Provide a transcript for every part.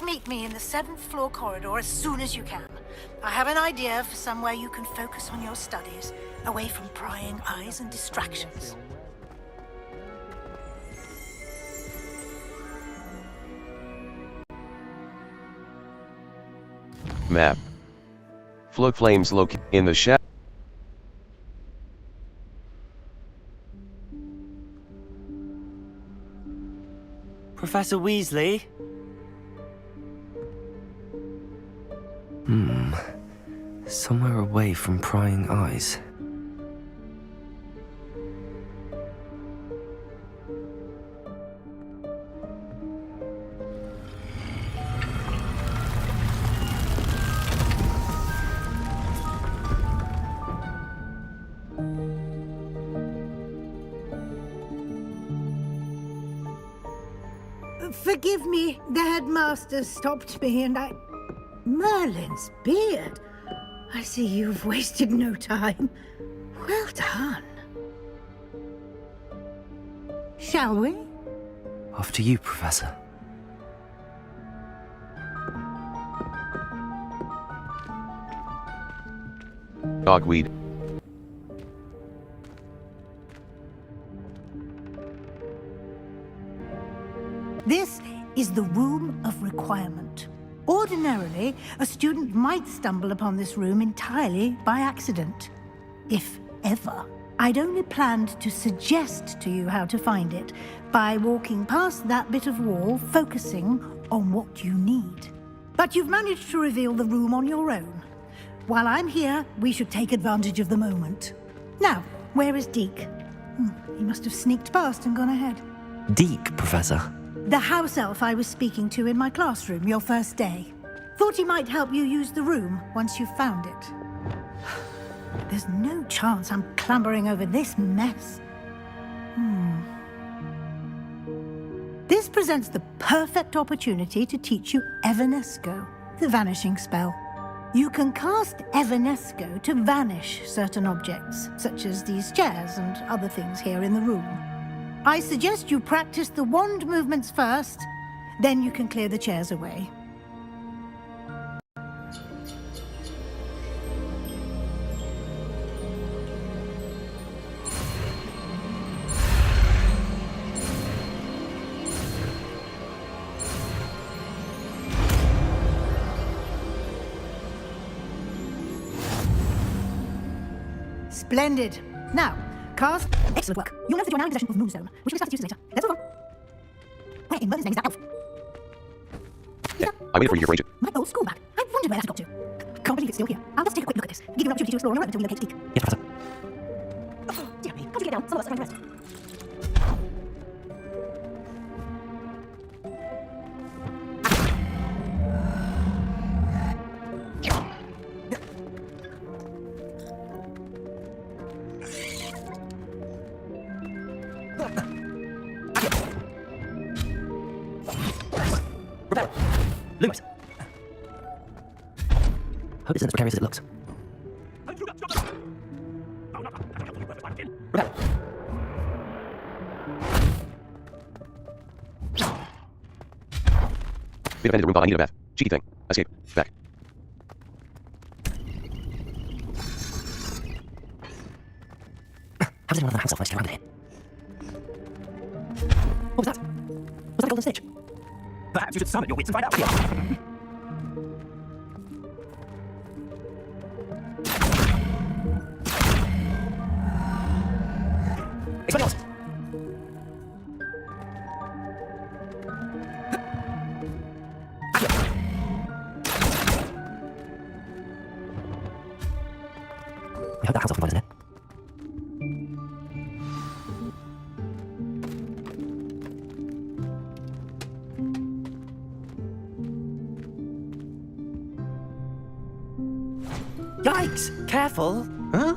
Please meet me in the 7th floor corridor as soon as you can. I have an idea for somewhere you can focus on your studies, away from prying eyes and distractions. Map. Flow flames located in the shadow. Professor Weasley? Somewhere away from prying eyes. Forgive me, the headmaster stopped me and I... Merlin's beard. I see you've wasted no time. Well done. Shall we? After you, Professor. Dogweed. This is the Room of Requirement. Ordinarily, a student might stumble upon this room entirely by accident. If ever. I'd only planned to suggest to you how to find it by walking past that bit of wall, focusing on what you need. But you've managed to reveal the room on your own. While I'm here, we should take advantage of the moment. Now, where is Deke? He must have sneaked past and gone ahead. Deke, Professor. The house elf I was speaking to in my classroom your first day. Thought he might help you use the room once you've found it. There's no chance I'm clambering over this mess. This presents the perfect opportunity to teach you Evanesco, the vanishing spell. You can cast Evanesco to vanish certain objects, such as these chairs and other things here in the room. I suggest you practice the wand movements first, then you can clear the chairs away. Splendid. Now, cast. Excellent work. You'll notice that you are now in possession of Moonstone, which will discuss its uses later. Let's move on. Where in Merlin's name is that elf? Yeah, I waited for you to arrange it. My old school bag. I wondered where that had got to. Can't believe it's still here. I'll just take a quick look at this. Give you an opportunity to explore on your own until we locate Deke. Yes, Professor. Oh, dear me. Can't you get down? Some of us are trying to rest. Lewis! Hope it's not as precarious as it looks. Rebel! Bit of ended room, but I need a bath. Cheeky thing. Escape. Back. How did one of the house elf manage to get around here? What was that? Was that a golden snitch? Perhaps you should summon your wits and find out. It's yours! We hope that house elf can find us in there. Yikes! Careful! Huh?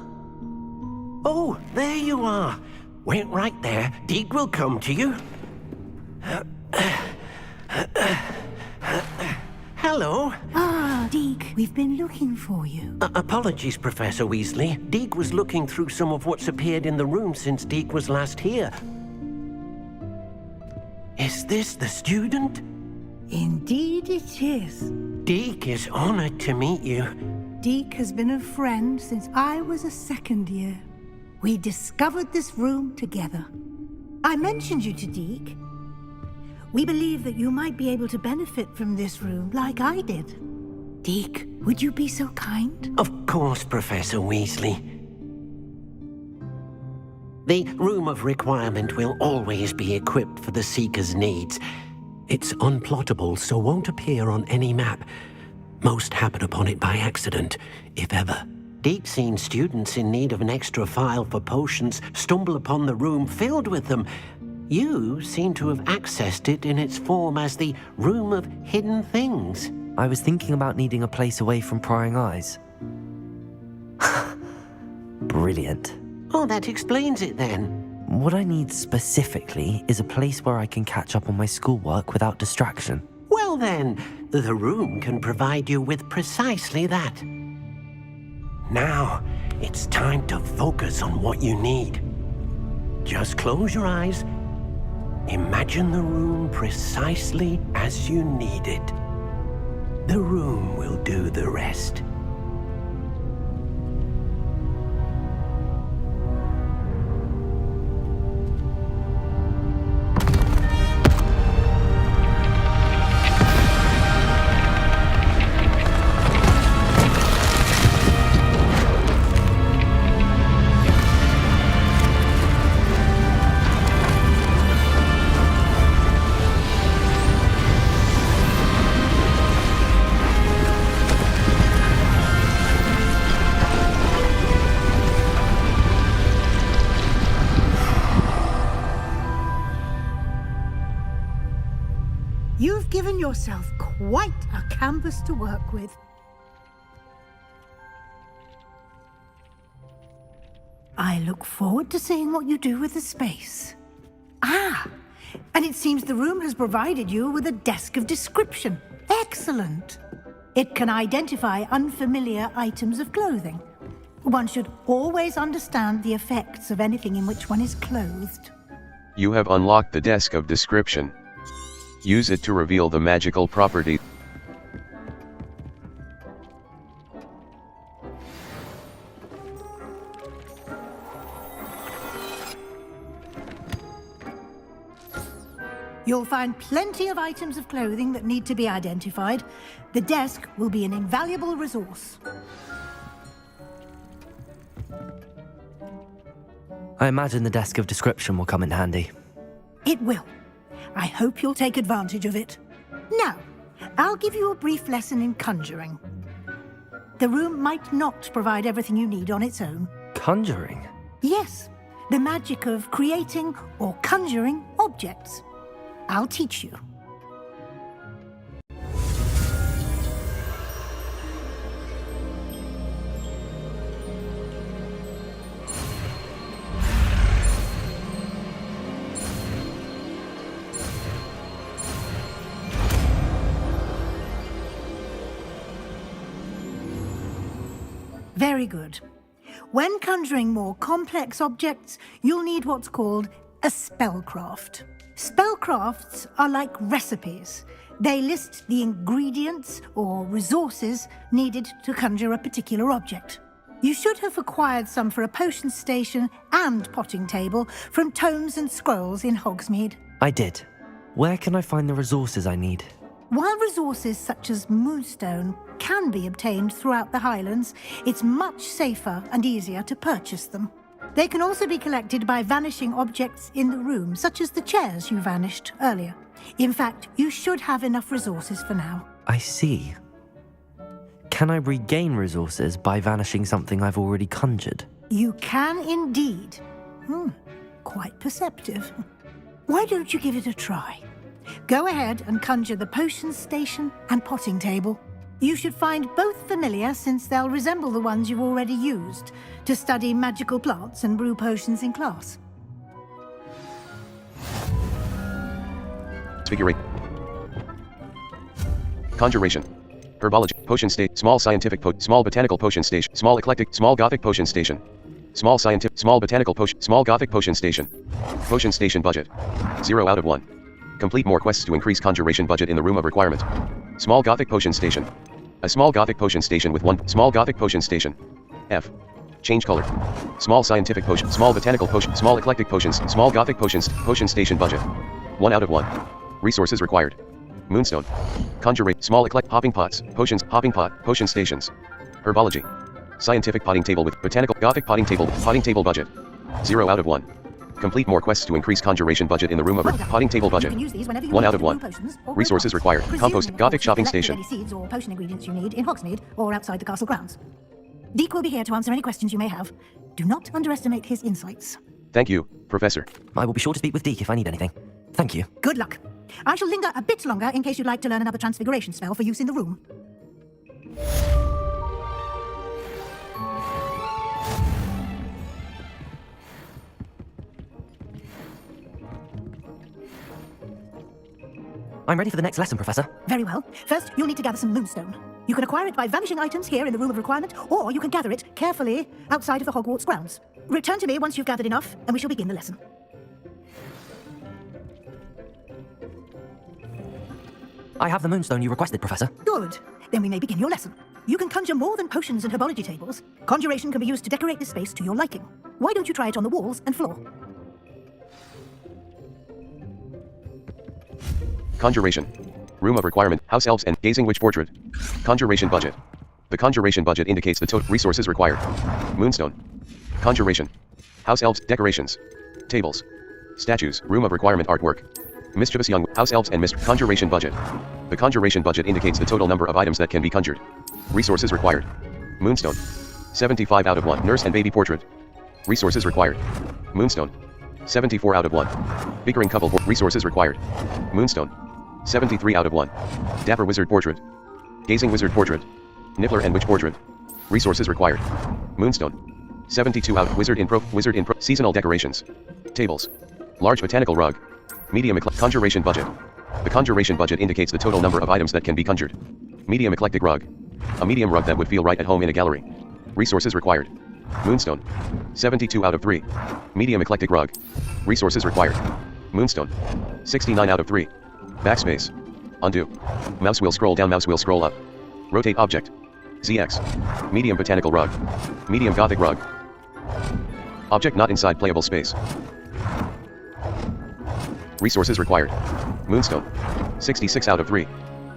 Oh, there you are. Wait right there. Deke will come to you. Hello. Ah, Deke, we've been looking for you. Apologies, Professor Weasley. Deke was looking through some of what's appeared in the room since Deke was last here. Is this the student? Indeed it is. Deke is honored to meet you. Deke has been a friend since I was a second year. We discovered this room together. I mentioned you to Deke. We believe that you might be able to benefit from this room like I did. Deke, would you be so kind? Of course, Professor Weasley. The Room of Requirement will always be equipped for the Seeker's needs. It's unplottable, so won't appear on any map. Most happen upon it by accident, if ever. Deke's seen students in need of an extra file for potions stumble upon the room filled with them. You seem to have accessed it in its form as the Room of Hidden Things. I was thinking about needing a place away from prying eyes. Brilliant. Oh, that explains it then. What I need specifically is a place where I can catch up on my schoolwork without distraction. Well then, the room can provide you with precisely that. Now, it's time to focus on what you need. Just close your eyes. Imagine the room precisely as you need it. The room will do the rest. You've given yourself quite a canvas to work with. I look forward to seeing what you do with the space. Ah, and it seems the room has provided you with a desk of description. Excellent. It can identify unfamiliar items of clothing. One should always understand the effects of anything in which one is clothed. You have unlocked the desk of description. Use it to reveal the magical property. You'll find plenty of items of clothing that need to be identified. The desk will be an invaluable resource. I imagine the desk of description will come in handy. It will. I hope you'll take advantage of it. Now, I'll give you a brief lesson in conjuring. The room might not provide everything you need on its own. Conjuring? Yes, the magic of creating or conjuring objects. I'll teach you. Very good. When conjuring more complex objects, you'll need what's called a spellcraft. Spellcrafts are like recipes. They list the ingredients or resources needed to conjure a particular object. You should have acquired some for a potion station and potting table from tomes and scrolls in Hogsmeade. I did. Where can I find the resources I need? While resources such as moonstone can be obtained throughout the Highlands, it's much safer and easier to purchase them. They can also be collected by vanishing objects in the room, such as the chairs you vanished earlier. In fact, you should have enough resources for now. I see. Can I regain resources by vanishing something I've already conjured? You can indeed. Quite perceptive. Why don't you give it a try? Go ahead and conjure the potion station and potting table. You should find both familiar, since they'll resemble the ones you've already used to study magical plants and brew potions in class. Figure Conjuration. Herbology. Potion state. Small scientific small botanical potion station. Small eclectic. Small gothic potion station. Small scientific. Small botanical potion. Small gothic potion station. Potion station budget. 0 out of 1. Complete more quests to increase conjuration budget in the room of requirement. Small Gothic potion station. A small Gothic potion station with one small Gothic potion station. F. Change color. Small scientific potion. Small botanical potion. Small eclectic potions. Small Gothic potions. Potion station budget. 1 out of 1. Resources required. Moonstone. Conjurate. Small eclectic hopping pots. Potions. Hopping pot. Potion stations. Herbology. Scientific potting table with botanical Gothic potting table budget. 0 out of 1. Complete more quests to increase conjuration budget in the room of potting table budget. 1 out of 1. Resources required. Compost. Gothic shopping station. Any seeds or potion ingredients you need in Hogsmeade or outside the castle grounds. Deek will be here to answer any questions you may have. Do not underestimate his insights. Thank you, Professor. I will be sure to speak with Deke if I need anything. Thank you. Good luck. I shall linger a bit longer in case you'd like to learn another transfiguration spell for use in the room. I'm ready for the next lesson, Professor. Very well. First, you'll need to gather some moonstone. You can acquire it by vanishing items here in the room of requirement, or you can gather it carefully outside of the Hogwarts grounds. Return to me once you've gathered enough, and we shall begin the lesson. I have the moonstone you requested, Professor. Good. Then we may begin your lesson. You can conjure more than potions and herbology tables. Conjuration can be used to decorate this space to your liking. Why don't you try it on the walls and floor? Conjuration. Room of requirement. House elves and gazing witch portrait. Conjuration budget. The conjuration budget indicates the total resources required. Moonstone. Conjuration. House elves. Decorations. Tables. Statues. Room of requirement artwork. Mischievous young house elves and conjuration budget. The conjuration budget indicates the total number of items that can be conjured. Resources required. Moonstone. 75 out of 1. Nurse and baby portrait. Resources required. Moonstone. 74 out of 1. Bickering couple. Resources required. Moonstone. 73 out of 1. Dapper wizard portrait. Gazing wizard portrait. Niffler and witch portrait. Resources required. Moonstone. 72 out. Wizard in pro. Seasonal decorations. Tables. Large botanical rug. Medium conjuration budget. The conjuration budget indicates the total number of items that can be conjured. Medium eclectic rug. A medium rug that would feel right at home in a gallery. Resources required. Moonstone. 72 out of 3. Medium eclectic rug. Resources required. Moonstone. 69 out of 3. Backspace. Undo. Mouse wheel scroll down, mouse wheel scroll up. Rotate object. ZX. Medium botanical rug. Medium gothic rug. Object not inside playable space. Resources required. Moonstone. 66 out of 3.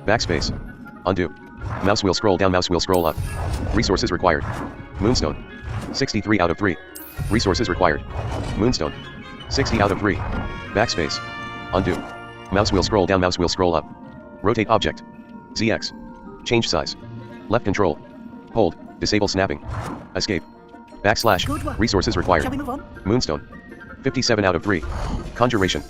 Backspace. Undo. Mouse wheel scroll down, mouse wheel scroll up. Resources required. Moonstone. 63 out of 3. Resources required. Moonstone. 60 out of 3. Backspace. Undo. Mouse wheel scroll down, mouse wheel scroll up. Rotate object. ZX. Change size. Left control. Hold. Disable snapping. Escape. Backslash. Good work. Resources required. Shall we move on? Moonstone. 57 out of 3. Conjuration.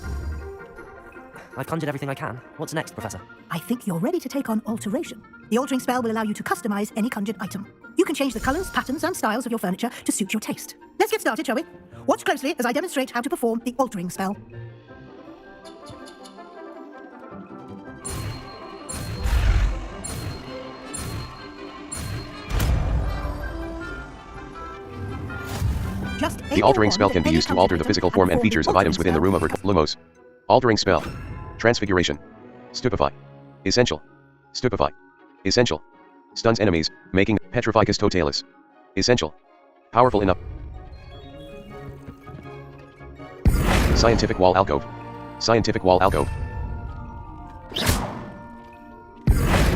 I've conjured everything I can. What's next, Professor? I think you're ready to take on alteration. The altering spell will allow you to customize any conjured item. You can change the colors, patterns, and styles of your furniture to suit your taste. Let's get started, shall we? Watch closely as I demonstrate how to perform the altering spell. The altering spell can be used to alter the physical form and features of items within the room of Lumos. Altering spell. Transfiguration. Stupefy. Essential. Stupefy. Essential. Stuns enemies, making Petrificus Totalis. Essential. Powerful enough. Scientific wall alcove. Scientific wall alcove.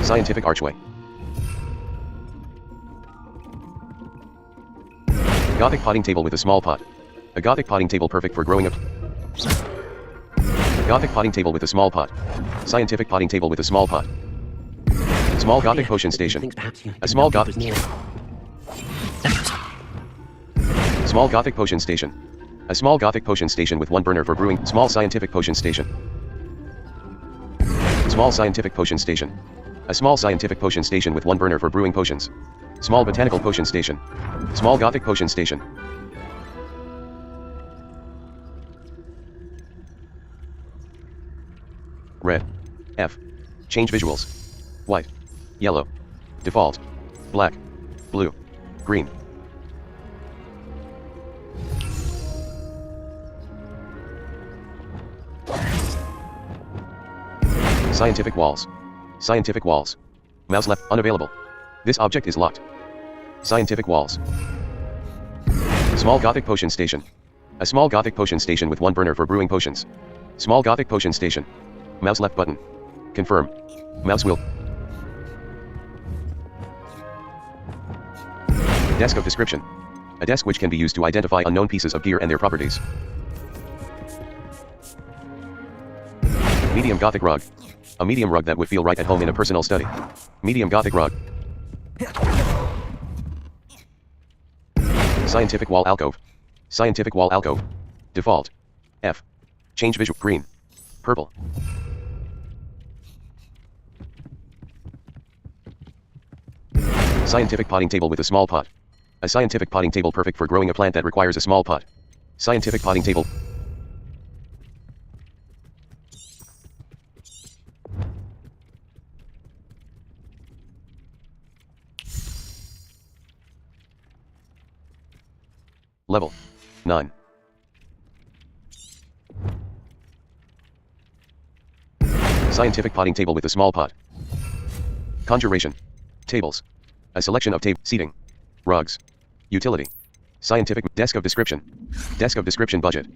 Scientific archway. Gothic potting table with a small pot. A Gothic potting table perfect for growing up. Gothic potting table with a small pot. Scientific potting table with a small pot. Small Gothic potion station. A small Gothic. Small Gothic potion station. A small Gothic potion station with one burner for brewing. Small scientific potion station. Small scientific potion station. A small scientific potion station with one burner for brewing potions. Small botanical potion station. Small Gothic potion station. Red. F. Change visuals. White. Yellow. Default. Black. Blue. Green. Scientific walls. Scientific walls. Mouse left, unavailable. This object is locked. Scientific walls. Small Gothic potion station. A small Gothic potion station with one burner for brewing potions. Small Gothic potion station. Mouse left button. Confirm. Mouse wheel. Desk of description. A desk which can be used to identify unknown pieces of gear and their properties. Medium Gothic rug. A medium rug that would feel right at home in a personal study. Medium Gothic rug. Scientific wall alcove. Scientific wall alcove. Default. F. Change visual. Green. Purple. Scientific potting table with a small pot. A scientific potting table perfect for growing a plant that requires a small pot. Scientific potting table. Level 9. Scientific potting table with a small pot. Conjuration. Tables. A selection of seating. Rugs. Utility. Scientific desk of description. Desk of description budget.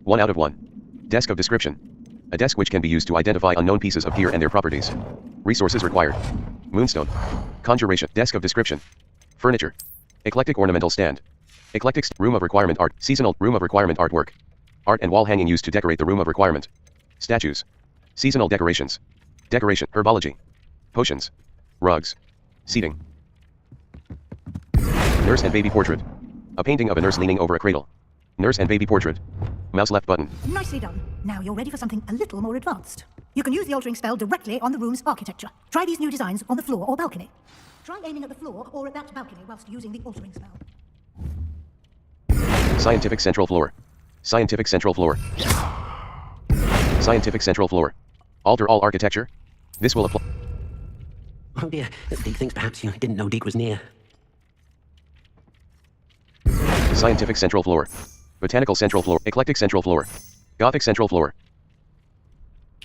1 out of 1. Desk of description. A desk which can be used to identify unknown pieces of gear and their properties. Resources required. Moonstone. Conjuration. Desk of description. Furniture. Eclectic ornamental stand. Eclectic room of requirement art. Seasonal room of requirement artwork. Art and wall hanging used to decorate the room of requirement. Statues. Seasonal decorations. Decoration. Herbology. Potions. Rugs. Seating. Nurse and baby portrait. A painting of a nurse leaning over a cradle. Nurse and baby portrait. Mouse left button. Nicely done. Now you're ready for something a little more advanced. You can use the altering spell directly on the room's architecture. Try these new designs on the floor or balcony. Try aiming at the floor or at that balcony whilst using the altering spell. Scientific central floor. Scientific central floor. Scientific central floor. Alter all architecture. This will apply. Oh dear, Deke thinks perhaps you didn't know Deke was near. Scientific central floor. Botanical central floor. Eclectic central floor. Gothic central floor.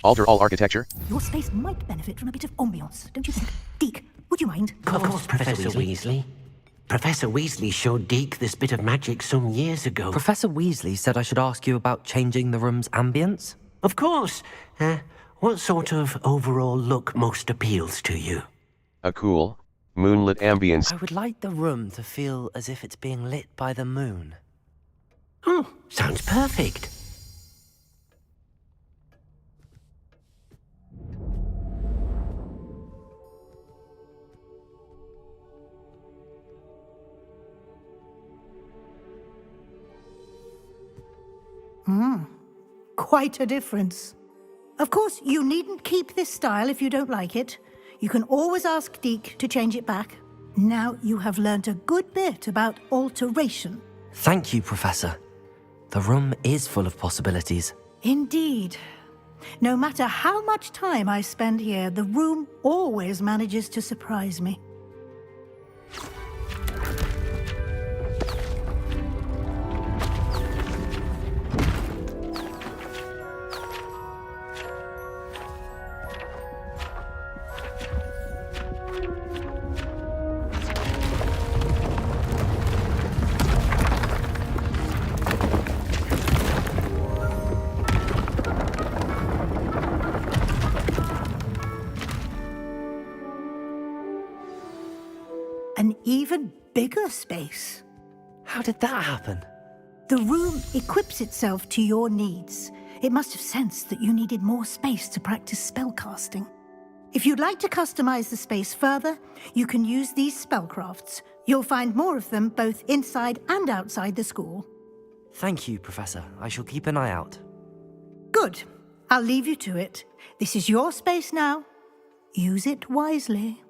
Alter all architecture. Your space might benefit from a bit of ambiance, don't you think? Deke, would you mind? Of course, Professor Weasley. Professor Weasley showed Deke this bit of magic some years ago. Professor Weasley said I should ask you about changing the room's ambience? Of course. What sort of overall look most appeals to you? A cool, moonlit ambience. I would like the room to feel as if it's being lit by the moon. Oh, sounds perfect. Quite a difference. Of course, you needn't keep this style if you don't like it. You can always ask Deke to change it back. Now you have learnt a good bit about alteration. Thank you, Professor. The room is full of possibilities. Indeed. No matter how much time I spend here, the room always manages to surprise me. An even bigger space. How did that happen? The room equips itself to your needs. It must have sensed that you needed more space to practice spellcasting. If you'd like to customize the space further, you can use these spellcrafts. You'll find more of them both inside and outside the school. Thank you, Professor. I shall keep an eye out. Good. I'll leave you to it. This is your space now. Use it wisely.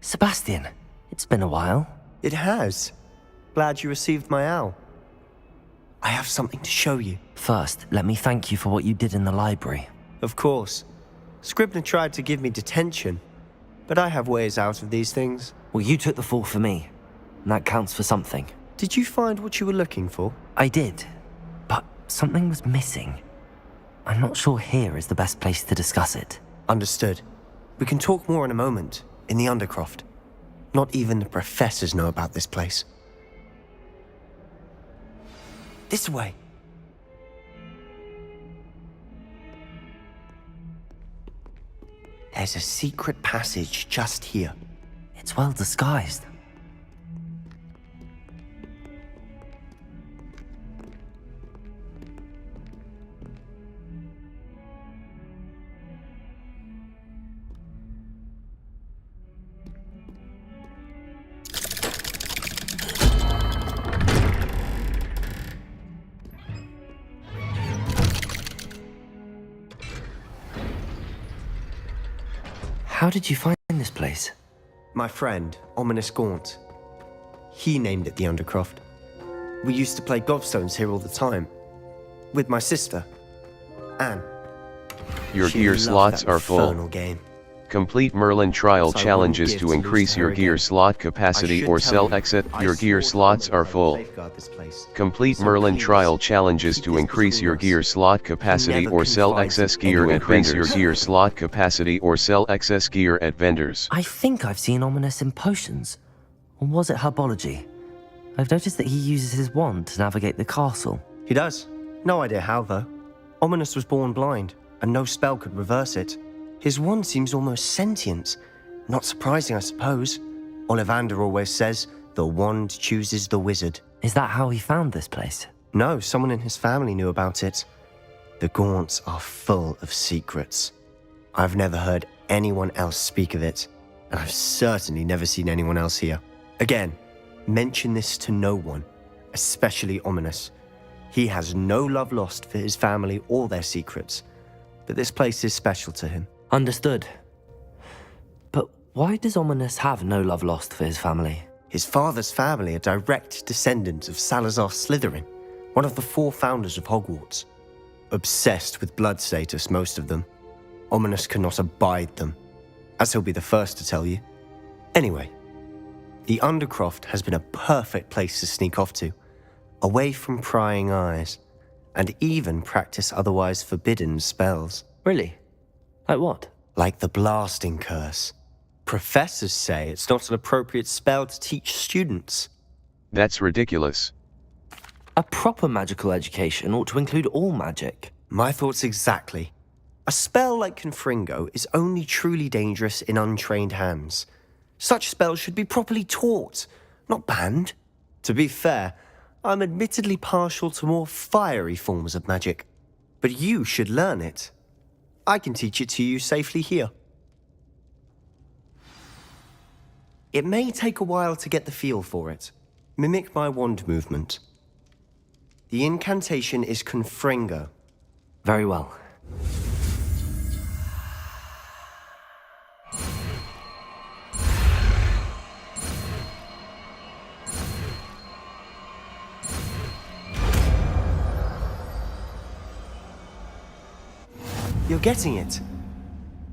Sebastian, it's been a while. It has. Glad you received my owl. I have something to show you. First, let me thank you for what you did in the library. Of course. Scribner tried to give me detention, but I have ways out of these things. Well, you took the fall for me, and that counts for something. Did you find what you were looking for? I did, but something was missing. I'm not sure here is the best place to discuss it. Understood. We can talk more in a moment, in the Undercroft. Not even the professors know about this place. This way. There's a secret passage just here. It's well disguised. How did you find this place? My friend, Ominous Gaunt. He named it the Undercroft. We used to play gobstones here all the time. With my sister, Anne. Your She gear loved slots that are full. infernal game. Complete Merlin trial So I challenges wouldn't to give to increase lose your her gear again. slot I capacity should or tell sell you, exit. I Your gear swore slots to Ominous are full. I'd safeguard this place. Complete So Merlin please, trial challenges keep to this increase between your us. gear slot capacity never or sell confides excess in gear any at vendors. Your vendors. gear slot capacity or sell excess gear at vendors. I think I've seen Ominous in potions. Or was it herbology? I've noticed that he uses his wand to navigate the castle. He does. No idea how, though. Ominous was born blind, and no spell could reverse it. His wand seems almost sentient. Not surprising, I suppose. Ollivander always says, the wand chooses the wizard. Is that how he found this place? No, someone in his family knew about it. The Gaunts are full of secrets. I've never heard anyone else speak of it, and I've certainly never seen anyone else here. Again, mention this to no one, especially Ominous. He has no love lost for his family or their secrets, but this place is special to him. Understood. But why does Ominous have no love lost for his family? His father's family are direct descendants of Salazar Slytherin, one of the 4 founders of Hogwarts. Obsessed with blood status, most of them. Ominous cannot abide them, as he'll be the first to tell you. Anyway, the Undercroft has been a perfect place to sneak off to, away from prying eyes, and even practice otherwise forbidden spells. Really? Like what? Like the blasting curse. Professors say it's not an appropriate spell to teach students. That's ridiculous. A proper magical education ought to include all magic. My thoughts exactly. A spell like Confringo is only truly dangerous in untrained hands. Such spells should be properly taught, not banned. To be fair, I'm admittedly partial to more fiery forms of magic, but you should learn it. I can teach it to you safely here. It may take a while to get the feel for it. Mimic my wand movement. The incantation is Confringo. Very well. You're getting it.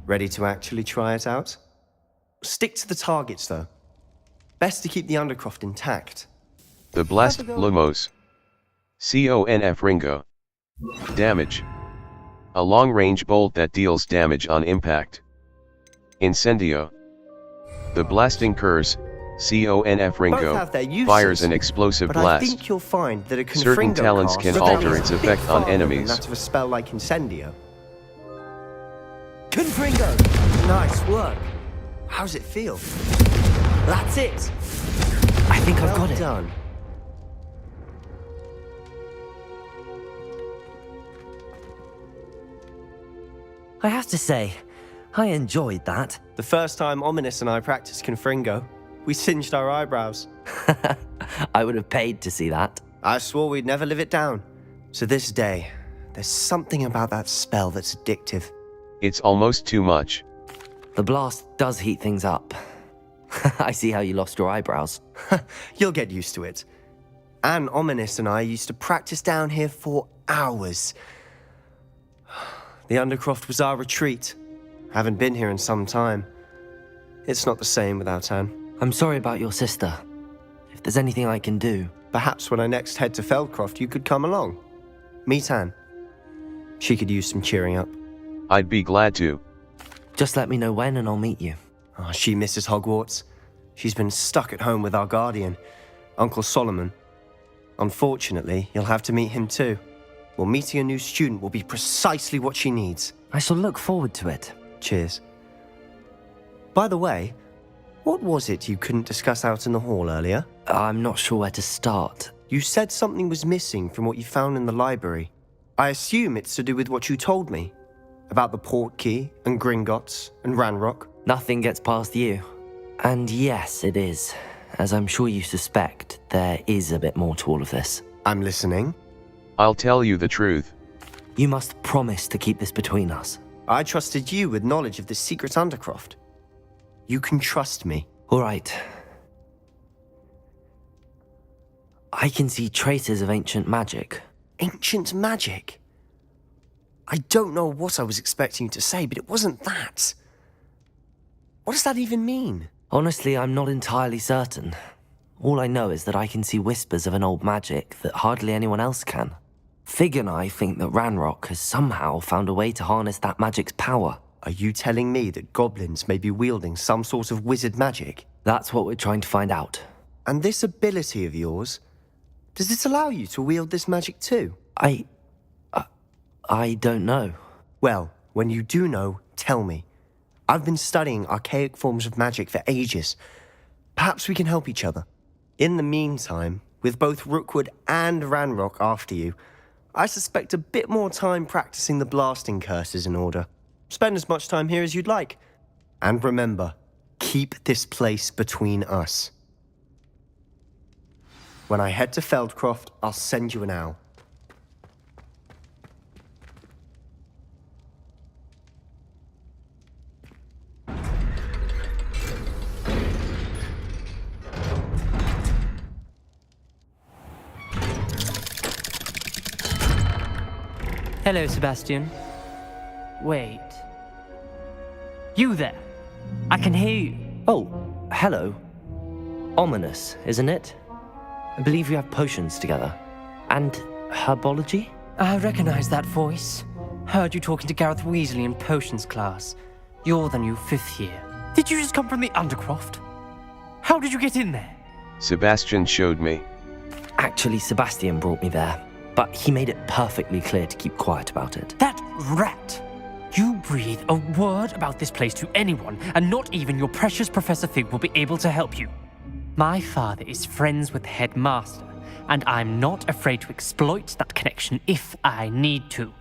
Ready to actually try it out? Stick to the targets, though. Best to keep the Undercroft intact. The Blast Lumos. Conf Ringo. Damage. A long-range bolt that deals damage on impact. Incendio. The Blasting Curse, Conf Ringo, Both have their uses, fires an explosive but I blast. think you'll find that a Confringo Certain talents cast can reveals alter a its bit effect on farther than enemies. that of a spell like Incendio. Confringo! Nice work. How's it feel? That's it! I think I've got Well it. done. I have to say, I enjoyed that. The first time Ominous and I practiced Confringo, we singed our eyebrows. I would have paid to see that. I swore we'd never live it down. To this day, there's something about that spell that's addictive. It's almost too much. The blast does heat things up. I see how you lost your eyebrows. You'll get used to it. Anne, Ominous and I used to practice down here for hours. The Undercroft was our retreat. Haven't been here in some time. It's not the same without Anne. I'm sorry about your sister. If there's anything I can do... Perhaps when I next head to Feldcroft, you could come along. Meet Anne. She could use some cheering up. I'd be glad to. Just let me know when and I'll meet you. Oh, she misses Hogwarts. She's been stuck at home with our guardian, Uncle Solomon. Unfortunately, you'll have to meet him too. Well, meeting a new student will be precisely what she needs. I shall look forward to it. Cheers. By the way, what was it you couldn't discuss out in the hall earlier? I'm not sure where to start. You said something was missing from what you found in the library. I assume it's to do with what you told me. About the Portkey, and Gringotts, and Ranrock. Nothing gets past you. And yes, it is. As I'm sure you suspect, there is a bit more to all of this. I'm listening. I'll tell you the truth. You must promise to keep this between us. I trusted you with knowledge of the secret Undercroft. You can trust me. All right. I can see traces of ancient magic. Ancient magic? I don't know what I was expecting you to say, but it wasn't that. What does that even mean? Honestly, I'm not entirely certain. All I know is that I can see whispers of an old magic that hardly anyone else can. Fig and I think that Ranrock has somehow found a way to harness that magic's power. Are you telling me that goblins may be wielding some sort of wizard magic? That's what we're trying to find out. And this ability of yours, does it allow you to wield this magic too? I don't know. Well, when you do know, tell me. I've been studying archaic forms of magic for ages. Perhaps we can help each other. In the meantime, with both Rookwood and Ranrock after you, I suspect a bit more time practicing the blasting curse is in order. Spend as much time here as you'd like. And remember, keep this place between us. When I head to Feldcroft, I'll send you an owl. Hello, Sebastian. Wait. You there? I can hear you. Oh, hello. Ominous, isn't it? I believe we have potions together. And herbology? I recognize that voice. Heard you talking to Gareth Weasley in potions class. You're the new 5th year. Did you just come from the Undercroft? How did you get in there? Sebastian showed me. Actually, Sebastian brought me there. But he made it perfectly clear to keep quiet about it. That rat! You breathe a word about this place to anyone, and not even your precious Professor Fig will be able to help you. My father is friends with the headmaster, and I'm not afraid to exploit that connection if I need to.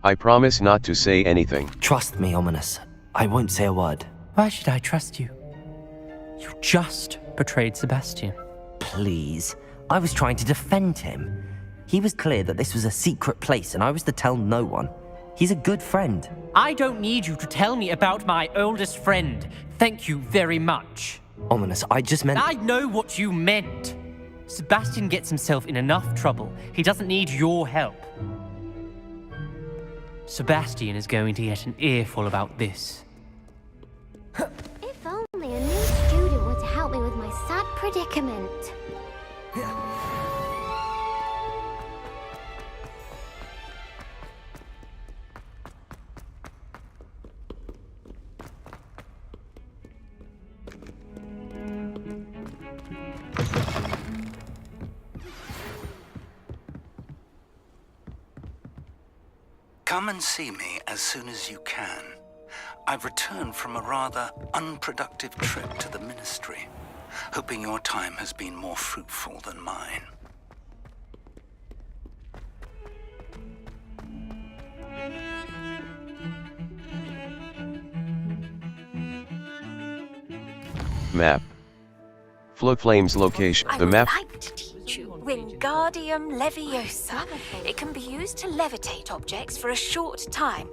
I promise not to say anything. Trust me, Ominous. I won't say a word. Why should I trust you? You just betrayed Sebastian. Please. I was trying to defend him. He was clear that this was a secret place and I was to tell no one. He's a good friend. I don't need you to tell me about my oldest friend. Thank you very much. Ominous, I just meant... I know what you meant. Sebastian gets himself in enough trouble. He doesn't need your help. Sebastian is going to get an earful about this. If only a new student were to help me with my sad predicament. Come and see me as soon as you can. I've returned from a rather unproductive trip to the Ministry, hoping your time has been more fruitful than mine. Map. Flowflame's location. The map. I would like to teach you Wingardium Leviosa. It can be used to levitate objects for a short time.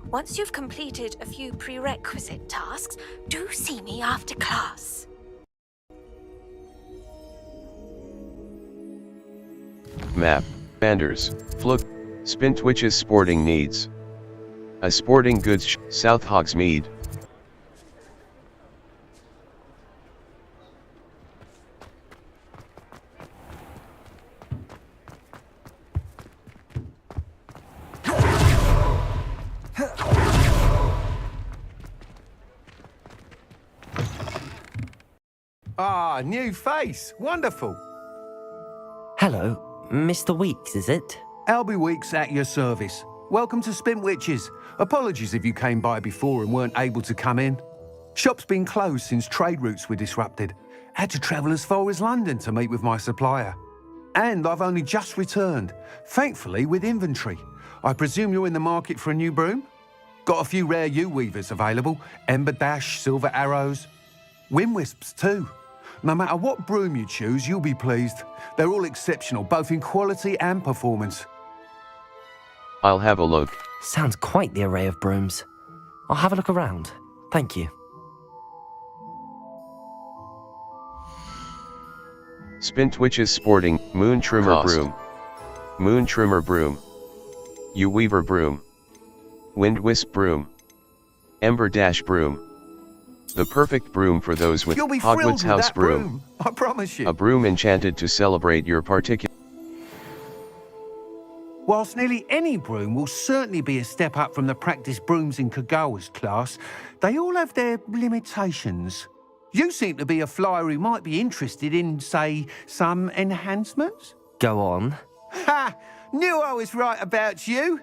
Once you've completed a few prerequisite tasks, do see me after class. Map. Banders. Flook. Spintwitch's sporting needs. A sporting goods South Hogsmeade. Ah, new face. Wonderful. Hello, Mr. Weeks, is it? Albie Weeks at your service. Welcome to Spintwitches. Apologies if you came by before and weren't able to come in. Shop's been closed since trade routes were disrupted. Had to travel as far as London to meet with my supplier. And I've only just returned, thankfully with inventory. I presume you're in the market for a new broom? Got a few rare U-weavers available. Ember Dash, Silver Arrows. Wind Wisps too. No matter what broom you choose, you'll be pleased. They're all exceptional, both in quality and performance. I'll have a look. Sounds quite the array of brooms. I'll have a look around. Thank you. Spintwitch's sporting Moon Trimmer broom. Moon Trimmer broom. U-weaver broom. Wind Wisp broom. Ember Dash broom. The perfect broom for those with You'll be Hogwarts thrilled house with that broom. I promise you. A broom enchanted to celebrate your particular. Whilst nearly any broom will certainly be a step up from the practice brooms in Kagawa's class, they all have their limitations. You seem to be a flyer who might be interested in, say, some enhancements? Go on. Ha! Knew I was right about you.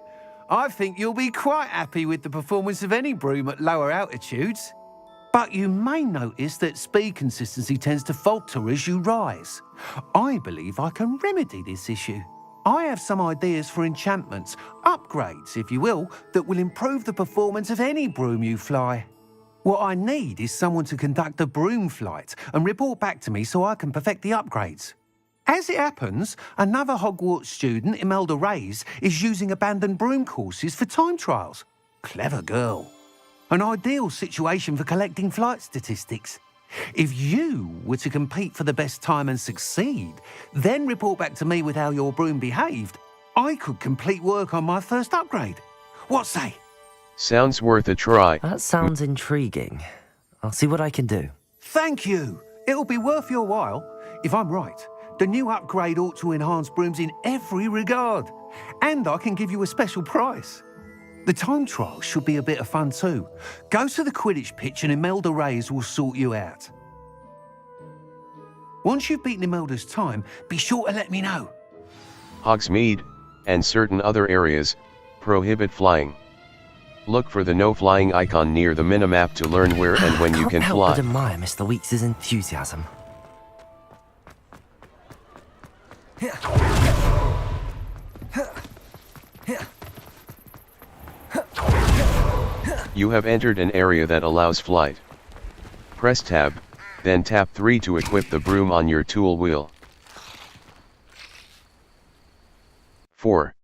I think you'll be quite happy with the performance of any broom at lower altitudes. But you may notice that speed consistency tends to falter as you rise. I believe I can remedy this issue. I have some ideas for enchantments, upgrades, if you will, that will improve the performance of any broom you fly. What I need is someone to conduct a broom flight and report back to me so I can perfect the upgrades. As it happens, another Hogwarts student, Imelda Reyes, is using abandoned broom courses for time trials. Clever girl. An ideal situation for collecting flight statistics. If you were to compete for the best time and succeed, then report back to me with how your broom behaved, I could complete work on my first upgrade. What say? Sounds worth a try. That sounds intriguing. I'll see what I can do. Thank you. It'll be worth your while. If I'm right, the new upgrade ought to enhance brooms in every regard. And I can give you a special price. The time trial should be a bit of fun too. Go to the Quidditch pitch and Imelda Reyes will sort you out. Once you've beaten Imelda's time, be sure to let me know. Hogsmeade, and certain other areas, prohibit flying. Look for the no flying icon near the minimap to learn where and when you can Can't fly. help but admire Mr. Weeks' enthusiasm. You have entered an area that allows flight. Press tab, then tap 3 to equip the broom on your tool wheel. 4.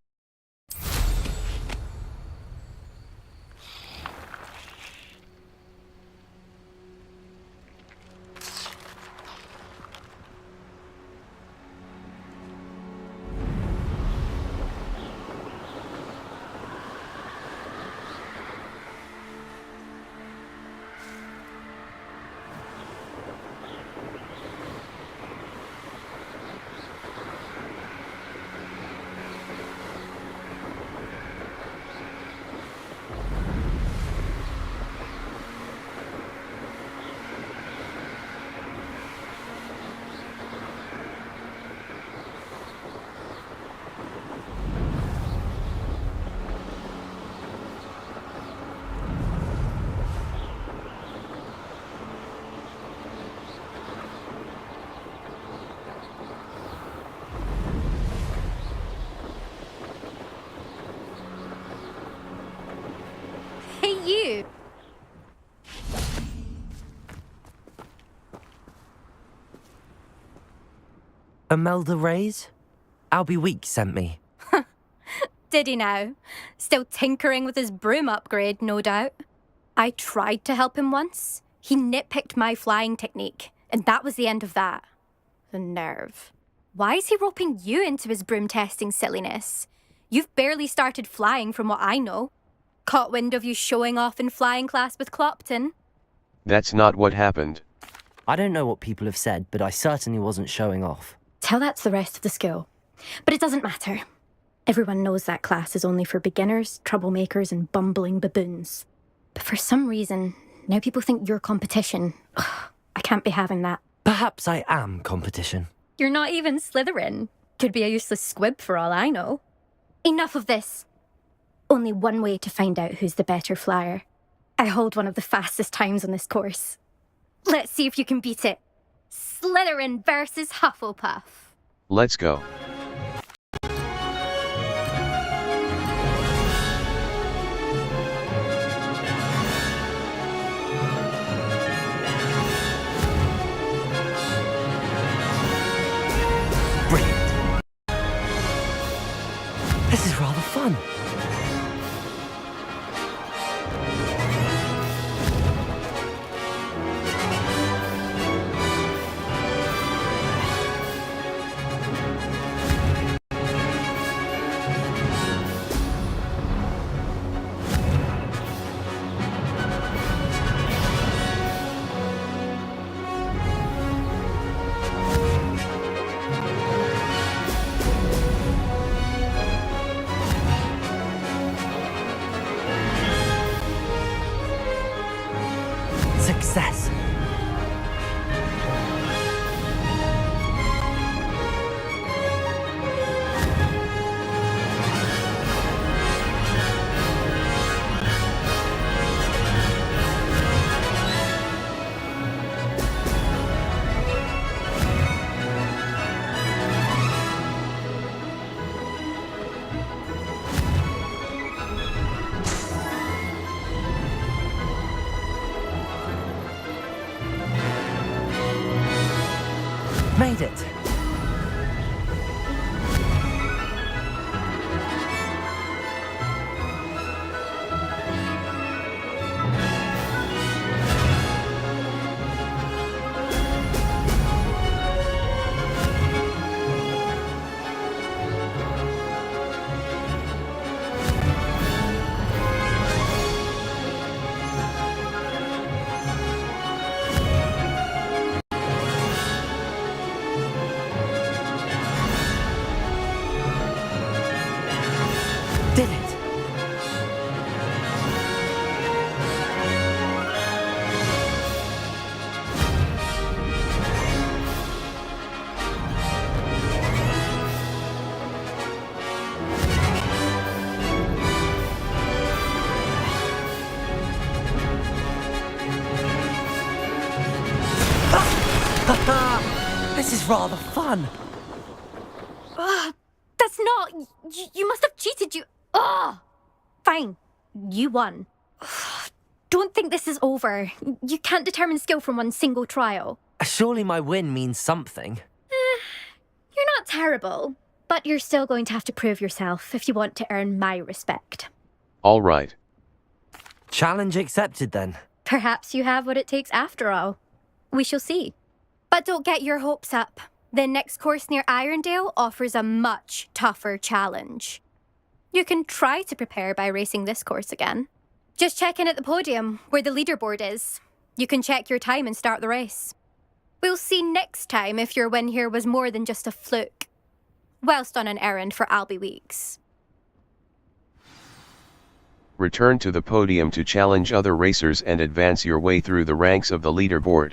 Hey, you! Imelda Reyes? Albie Weeks sent me. Did he now? Still tinkering with his broom upgrade, no doubt. I tried to help him once. He nitpicked my flying technique, and that was the end of that. The nerve. Why is he roping you into his broom testing silliness? You've barely started flying from what I know. Caught wind of you showing off in flying class with Clopton. That's not what happened. I don't know what people have said, but I certainly wasn't showing off. Tell that to the rest of the school. But it doesn't matter. Everyone knows that class is only for beginners, troublemakers, and bumbling baboons. But for some reason, now people think you're competition. Ugh, I can't be having that. Perhaps I am competition. You're not even Slytherin. Could be a useless squib for all I know. Enough of this. Only one way to find out who's the better flyer. I hold one of the fastest times on this course. Let's see if you can beat it. Slytherin versus Hufflepuff. Let's go. Brilliant. This is rather fun. Success. Made it. Did it. This is rather fun. That's not... You must have cheated, you... Ugh! Fine. You won. Don't think this is over. You can't determine skill from one single trial. Surely my win means something. You're not terrible, but you're still going to have to prove yourself if you want to earn my respect. All right. Challenge accepted then. Perhaps you have what it takes after all. We shall see. But don't get your hopes up. The next course near Irondale offers a much tougher challenge. You can try to prepare by racing this course again. Just check in at the podium, where the leaderboard is. You can check your time and start the race. We'll see next time if your win here was more than just a fluke. Whilst on an errand for Albie Weeks. Return to the podium to challenge other racers and advance your way through the ranks of the leaderboard.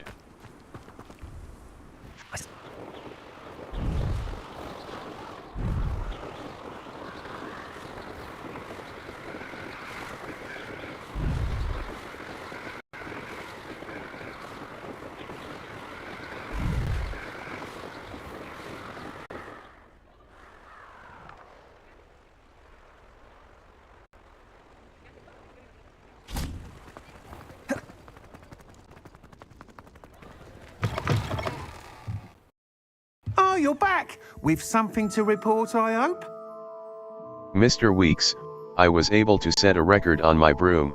Oh, you're back! With something to report, I hope? Mr. Weeks, I was able to set a record on my broom.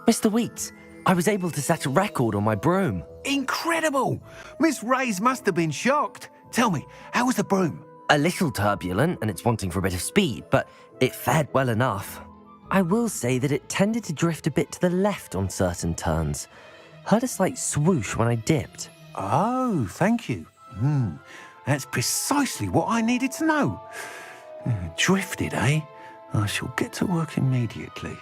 Mr. Weeks, I was able to set a record on my broom. Incredible! Miss Reyes must have been shocked. Tell me, how was the broom? A little turbulent and it's wanting for a bit of speed, but it fared well enough. I will say that it tended to drift a bit to the left on certain turns. Heard a slight swoosh when I dipped. Oh, thank you. That's precisely what I needed to know. Drifted, eh? I shall get to work immediately.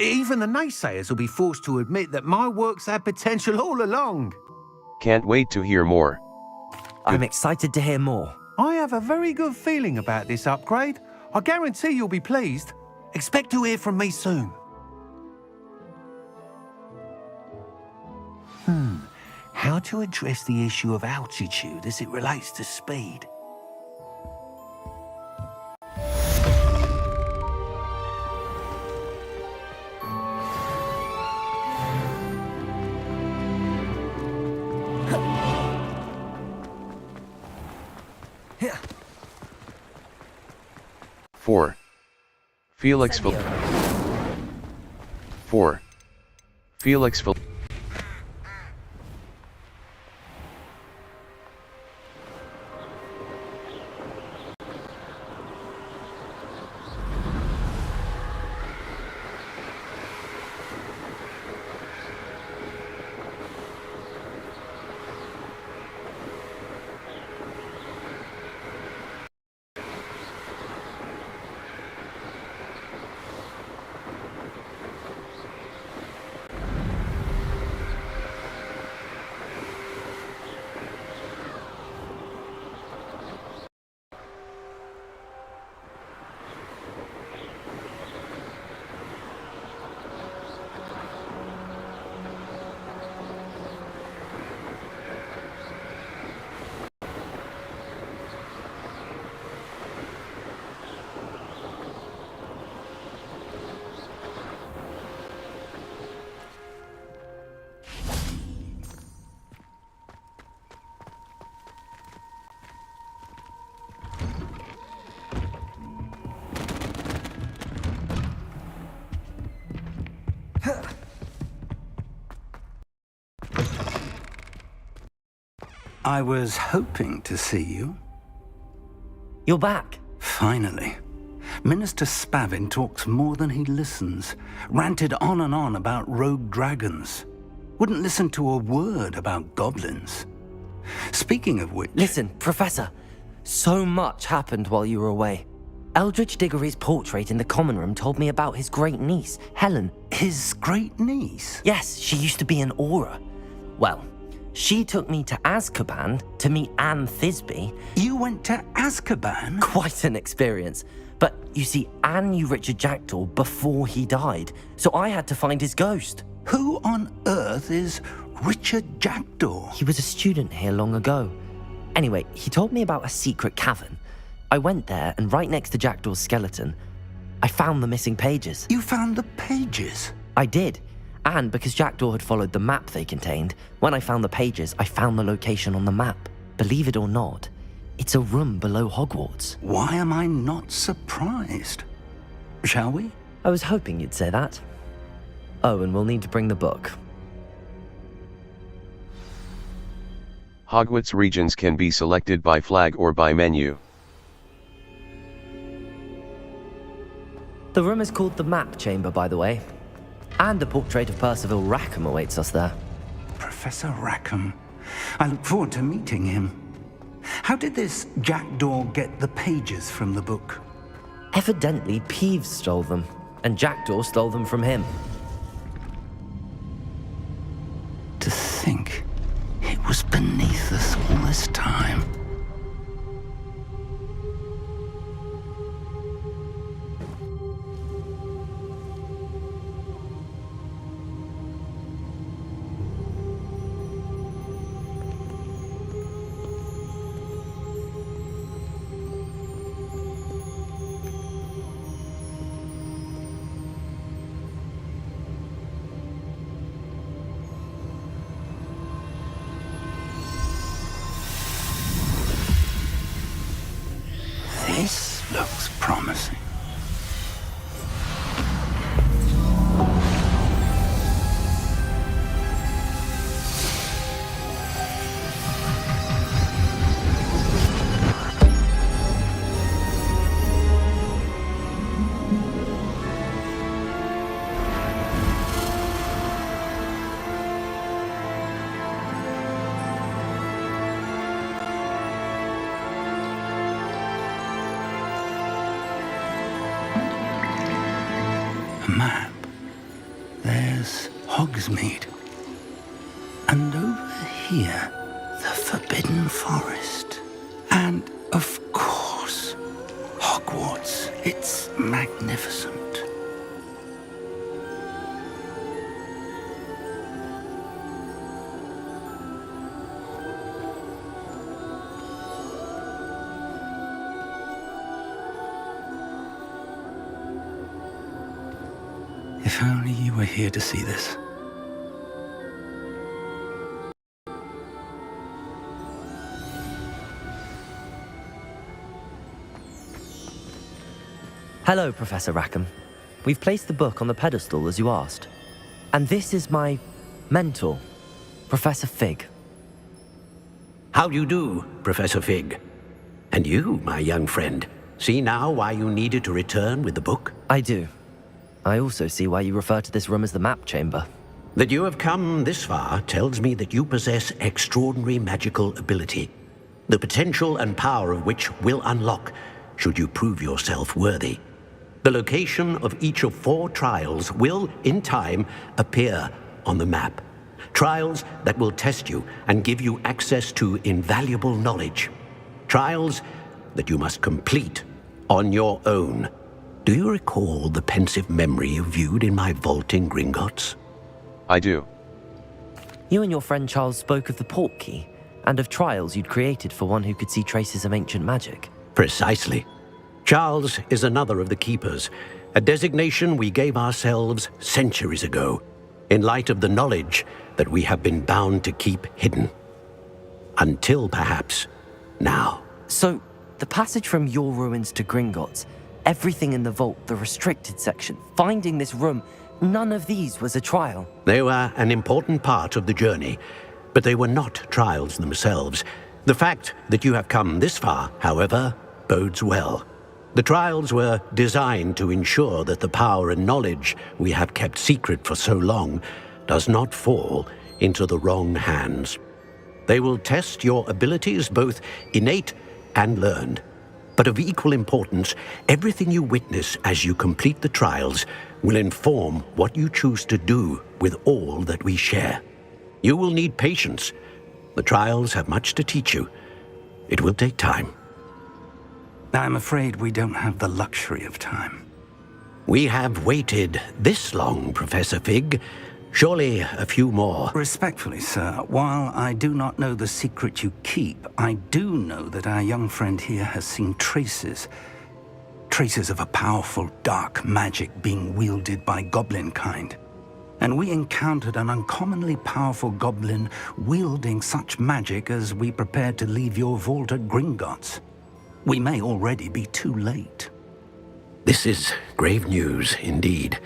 Even the naysayers will be forced to admit that my work's had potential all along. Can't wait to hear more. I'm excited to hear more. I have a very good feeling about this upgrade. I guarantee you'll be pleased. Expect to hear from me soon. How to address the issue of altitude as it relates to speed? Four. Felix Phil. 4. Felix Phil. I was hoping to see you. You're back. Finally. Minister Spavin talks more than he listens. Ranted on and on about rogue dragons. Wouldn't listen to a word about goblins. Speaking of which... Listen, Professor. So much happened while you were away. Eldridge Diggory's portrait in the common room told me about his great niece, Helen. His great niece? Yes, she used to be an Auror. Well, she took me to Azkaban to meet Anne Thisbe. You went to Azkaban? Quite an experience. But you see, Anne knew Richard Jackdaw before he died, so I had to find his ghost. Who on earth is Richard Jackdaw? He was a student here long ago. Anyway, he told me about a secret cavern. I went there, and right next to Jackdaw's skeleton, I found the missing pages. You found the pages? I did. And because Jackdaw had followed the map they contained, when I found the pages, I found the location on the map. Believe it or not, it's a room below Hogwarts. Why am I not surprised? Shall we? I was hoping you'd say that. Oh, and we'll need to bring the book. Hogwarts regions can be selected by flag or by menu. The room is called the Map Chamber, by the way. And a portrait of Percival Rackham awaits us there. Professor Rackham. I look forward to meeting him. How did this Jackdaw get the pages from the book? Evidently, Peeves stole them, and Jackdaw stole them from him. To think it was beneath us all this time. This looks promising. A map. There's Hogsmeade. And over here, the Forbidden Forest. And, of course, Hogwarts. It's magnificent. If only you were here to see this. Hello, Professor Rackham. We've placed the book on the pedestal as you asked. And this is my mentor, Professor Fig. How do you do, Professor Fig? And you, my young friend, see now why you needed to return with the book? I do. I also see why you refer to this room as the map chamber. That you have come this far tells me that you possess extraordinary magical ability, the potential and power of which will unlock should you prove yourself worthy. The location of each of 4 trials will, in time, appear on the map. Trials that will test you and give you access to invaluable knowledge. Trials that you must complete on your own. Do you recall the pensive memory you viewed in my vault in Gringotts? I do. You and your friend Charles spoke of the portkey and of trials you'd created for one who could see traces of ancient magic. Precisely. Charles is another of the Keepers, a designation we gave ourselves centuries ago, in light of the knowledge that we have been bound to keep hidden. Until perhaps now. So, the passage from your ruins to Gringotts, everything in the vault, the restricted section, finding this room, none of these was a trial. They were an important part of the journey, but they were not trials themselves. The fact that you have come this far, however, bodes well. The trials were designed to ensure that the power and knowledge we have kept secret for so long does not fall into the wrong hands. They will test your abilities, both innate and learned. But of equal importance, everything you witness as you complete the trials will inform what you choose to do with all that we share. You will need patience. The trials have much to teach you. It will take time. I'm afraid we don't have the luxury of time. We have waited this long, Professor Fig. Surely a few more. Respectfully, sir, while I do not know the secret you keep, I do know that our young friend here has seen traces of a powerful dark magic being wielded by goblin kind. And we encountered an uncommonly powerful goblin wielding such magic as we prepared to leave your vault at Gringotts. We may already be too late. This is grave news indeed.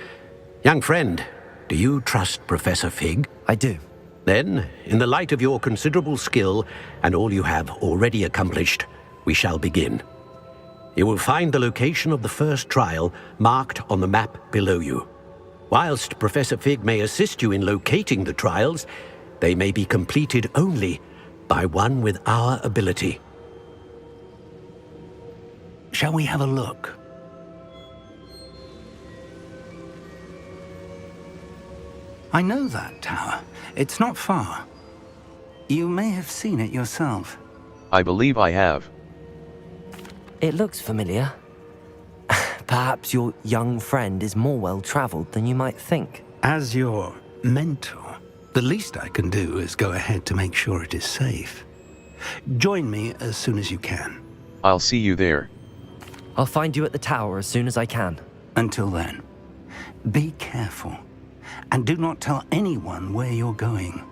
Young friend, do you trust Professor Fig? I do. Then, in the light of your considerable skill and all you have already accomplished, we shall begin. You will find the location of the first trial marked on the map below you. Whilst Professor Fig may assist you in locating the trials, they may be completed only by one with our ability. Shall we have a look? I know that tower. It's not far. You may have seen it yourself. I believe I have. It looks familiar. Perhaps your young friend is more well-traveled than you might think. As your mentor, the least I can do is go ahead to make sure it is safe. Join me as soon as you can. I'll see you there. I'll find you at the tower as soon as I can. Until then, be careful. And do not tell anyone where you're going.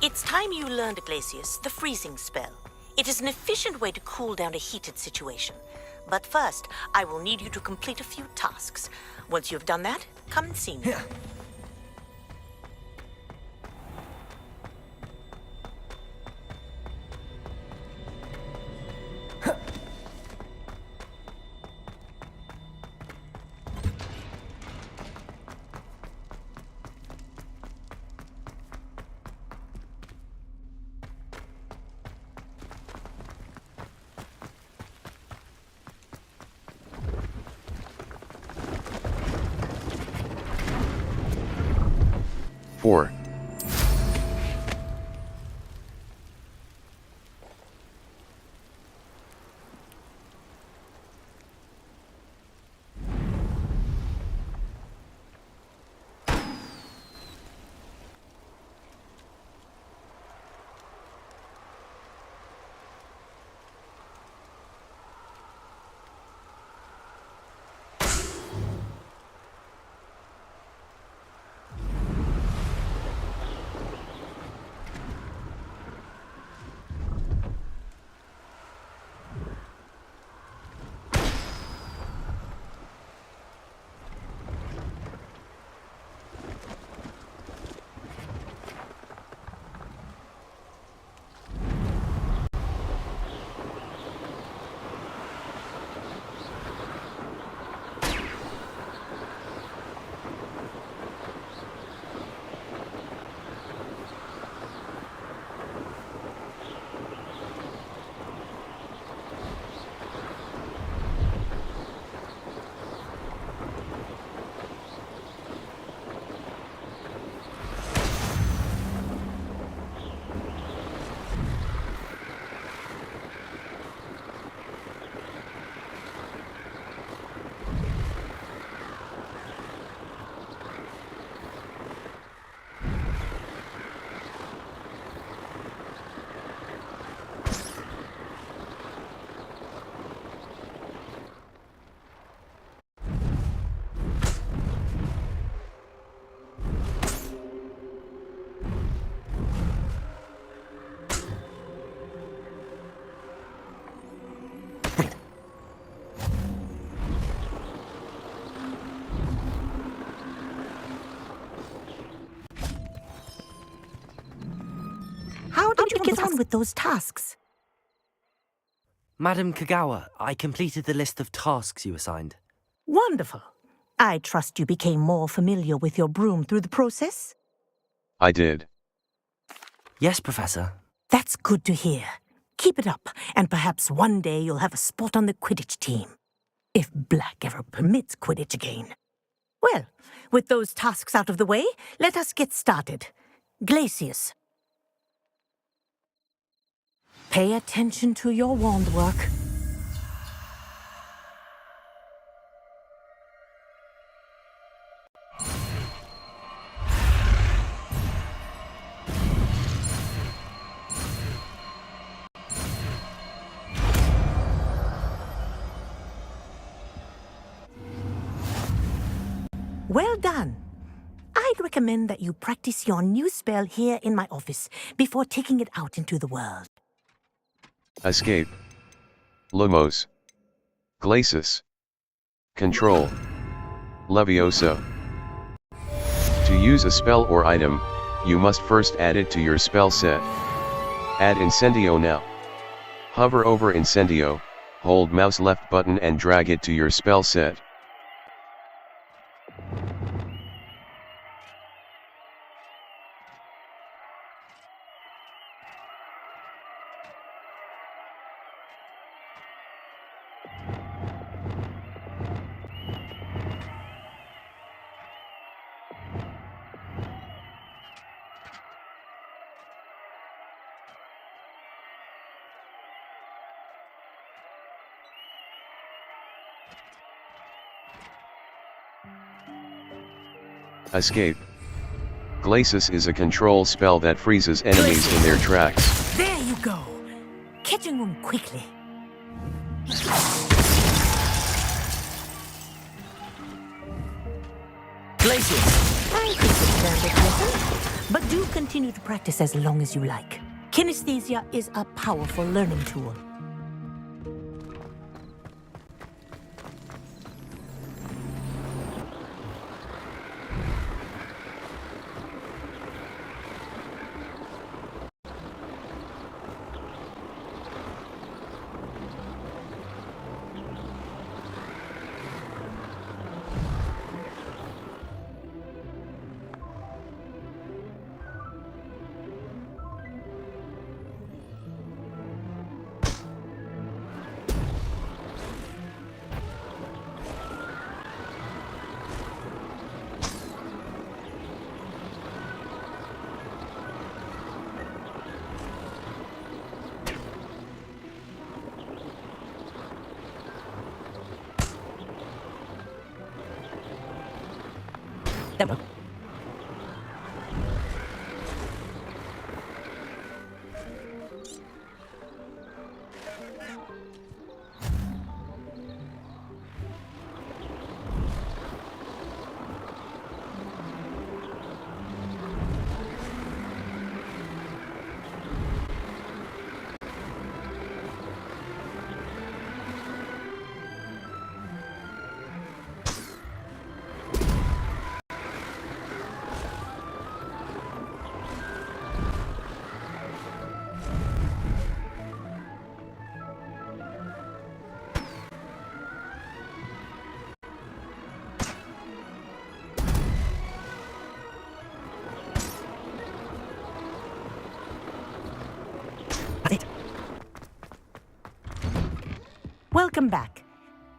It's time you learned, Glacius, the freezing spell. It is an efficient way to cool down a heated situation. But first, I will need you to complete a few tasks. Once you've done that, come and see me. 4. How did you get on with those tasks? Madam Kagawa, I completed the list of tasks you assigned. Wonderful. I trust you became more familiar with your broom through the process? I did. Yes, Professor. That's good to hear. Keep it up, and perhaps one day you'll have a spot on the Quidditch team. If Black ever permits Quidditch again. Well, with those tasks out of the way, let us get started. Glacius. Pay attention to your wand work. Well done. I'd recommend that you practice your new spell here in my office before taking it out into the world. Escape. Lumos. Glacis. Control. Levioso. To use a spell or item, you must first add it to your spell set. Add Incendio now. Hover over Incendio, hold mouse left button and drag it to your spell set. Escape. Glacis is a control spell that freezes enemies in their tracks. There you go. Catching them quickly. Glacius! I think it's learned its lesson, but do continue to practice as long as you like. Kinesthesia is a powerful learning tool. Welcome back.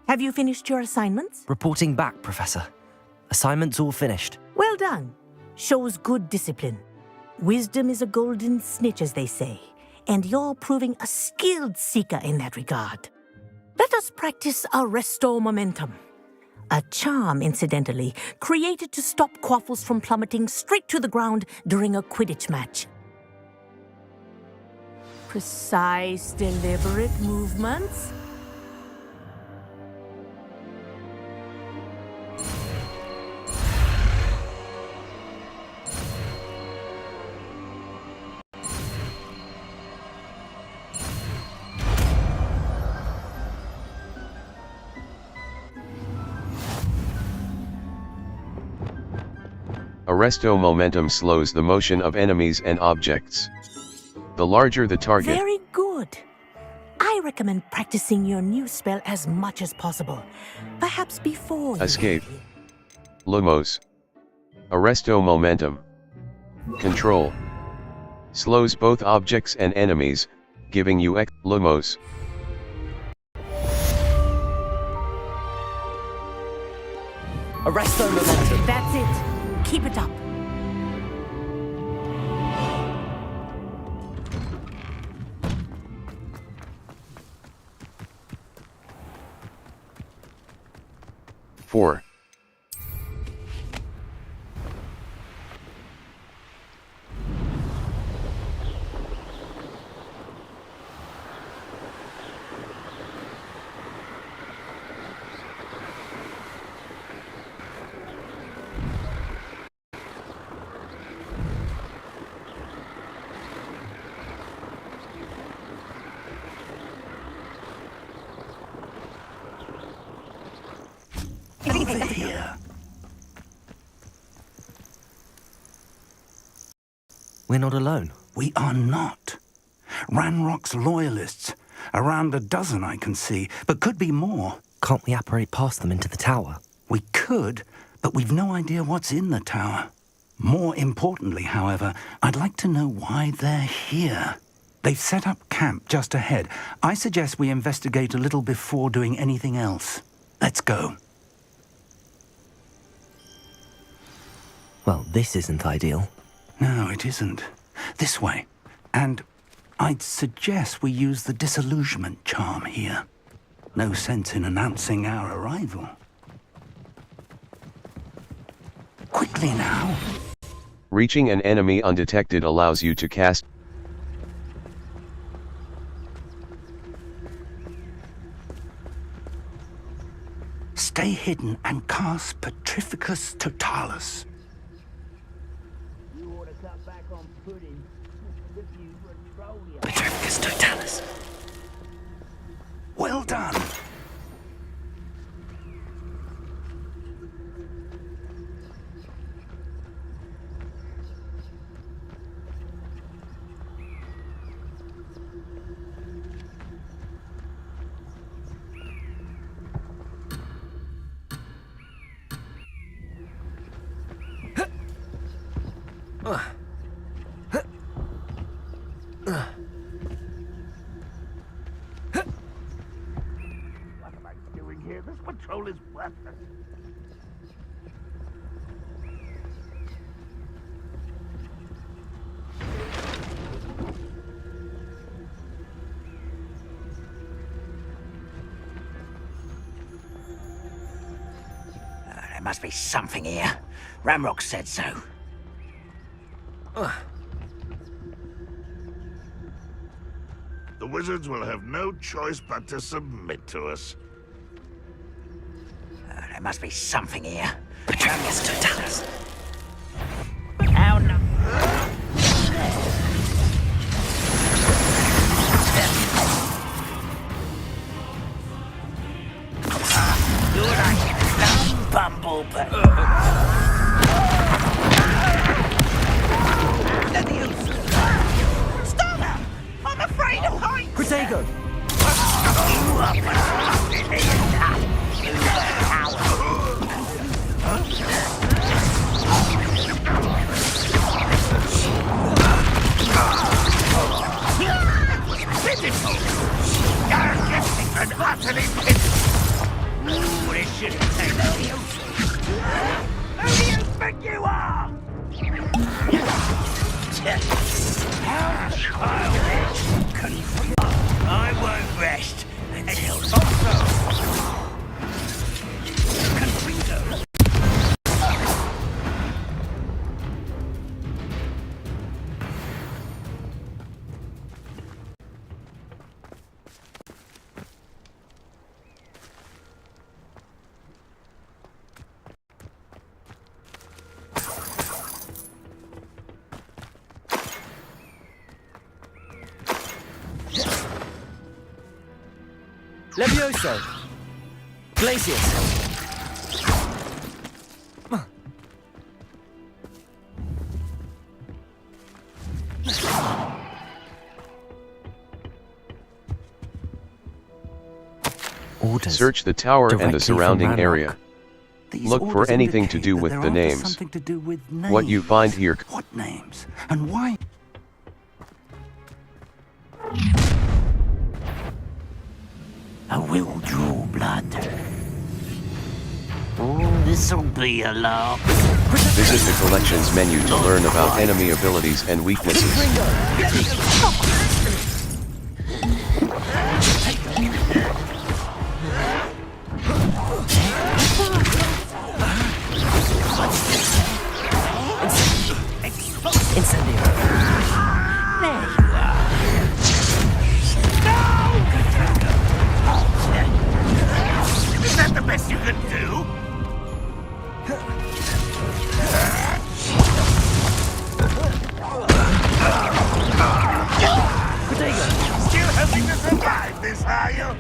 Have you finished your assignments? Reporting back, Professor. Assignments all finished. Well done. Shows good discipline. Wisdom is a golden snitch, as they say, and you're proving a skilled seeker in that regard. Let us practice our Restore Momentum. A charm, incidentally, created to stop quaffles from plummeting straight to the ground during a Quidditch match. Precise, deliberate movements. Arresto momentum slows the motion of enemies and objects. The larger the target. Very good. I recommend practicing your new spell as much as possible. Perhaps before you Escape. Lumos. Arresto momentum. Control. Slows both objects and enemies, giving you Lumos. Arresto momentum. That's it. Keep it up. Four. Over here. We're not alone. We are not. Ranrock's loyalists. Around a dozen I can see, but could be more. Can't we apparate past them into the tower? We could, but we've no idea what's in the tower. More importantly, however, I'd like to know why they're here. They've set up camp just ahead. I suggest we investigate a little before doing anything else. Let's go. Well, this isn't ideal. No, it isn't. This way. And I'd suggest we use the disillusionment charm here. No sense in announcing our arrival. Quickly now. Reaching an enemy undetected allows you to cast. Stay hidden and cast Petrificus Totalis. Petrificus Totalis. Well done. What am I doing here? This patrol is worthless. There must be something here. Ramrock said so. The wizards will have no choice but to submit to us. There must be something here. Petrificus Totalis. How no... You're like a dumb bumblebee. Stop him! I'm afraid of heights! Protego! You up and How childish! I won't rest until Levioso! Glacius! Orders. Search the tower and the Directly surrounding from area. Look for anything to do with the names. Something to do with names. What you find here. What names? And why? I will draw blood. Oh, this'll be a laugh. Visit the collections menu to learn about enemy abilities and weaknesses. Is that the best you can do? Still hoping to survive this, are you?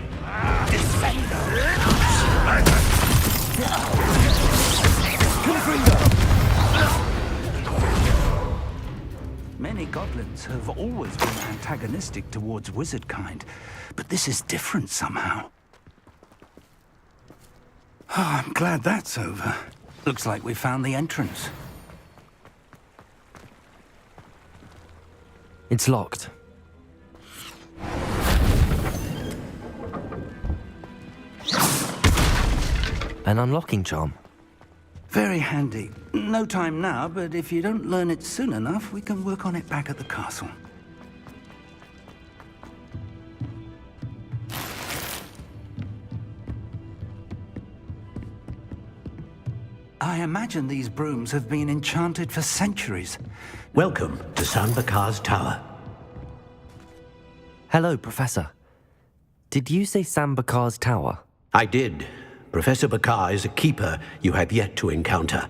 Many goblins have always been antagonistic towards wizard kind, but this is different somehow. Oh, I'm glad that's over. Looks like we found the entrance. It's locked. An unlocking charm. Very handy. No time now, but if you don't learn it soon enough, we can work on it back at the castle. I imagine these brooms have been enchanted for centuries. Welcome to Sambakar's Tower. Hello, Professor. Did you say Sambakar's Tower? I did. Professor Bakar is a keeper you have yet to encounter.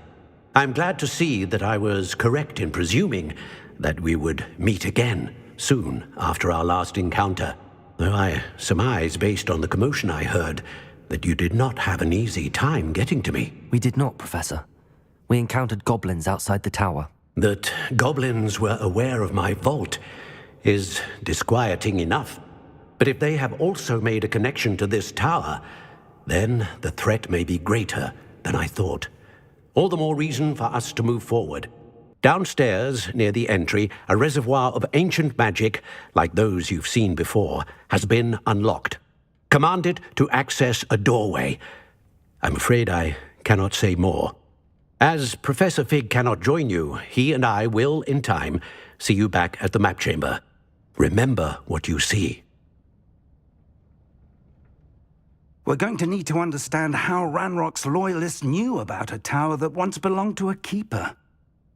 I'm glad to see that I was correct in presuming that we would meet again soon after our last encounter, though I surmise, based on the commotion I heard, that you did not have an easy time getting to me. We did not, Professor. We encountered goblins outside the tower. That goblins were aware of my vault is disquieting enough. But if they have also made a connection to this tower, then the threat may be greater than I thought. All the more reason for us to move forward. Downstairs, near the entry, a reservoir of ancient magic, like those you've seen before, has been unlocked. Command it to access a doorway. I'm afraid I cannot say more. As Professor Fig cannot join you, he and I will, in time, see you back at the map chamber. Remember what you see. We're going to need to understand how Ranrock's loyalists knew about a tower that once belonged to a keeper.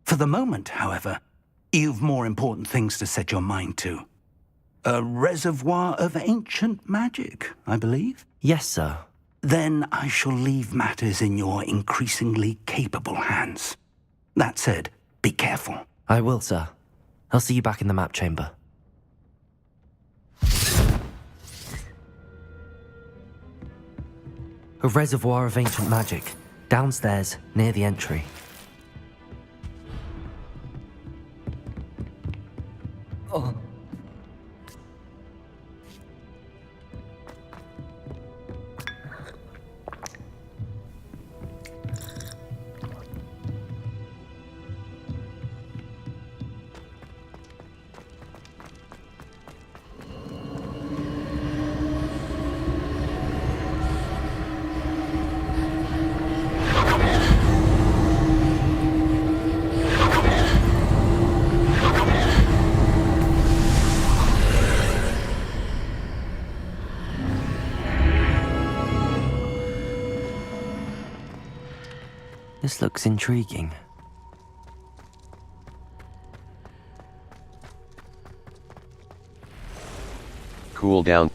For the moment, however, you've more important things to set your mind to. A reservoir of ancient magic, I believe? Yes, sir. Then I shall leave matters in your increasingly capable hands. That said, be careful. I will, sir. I'll see you back in the map chamber. A reservoir of ancient magic, downstairs, near the entry. Oh. This looks intriguing. Cool down.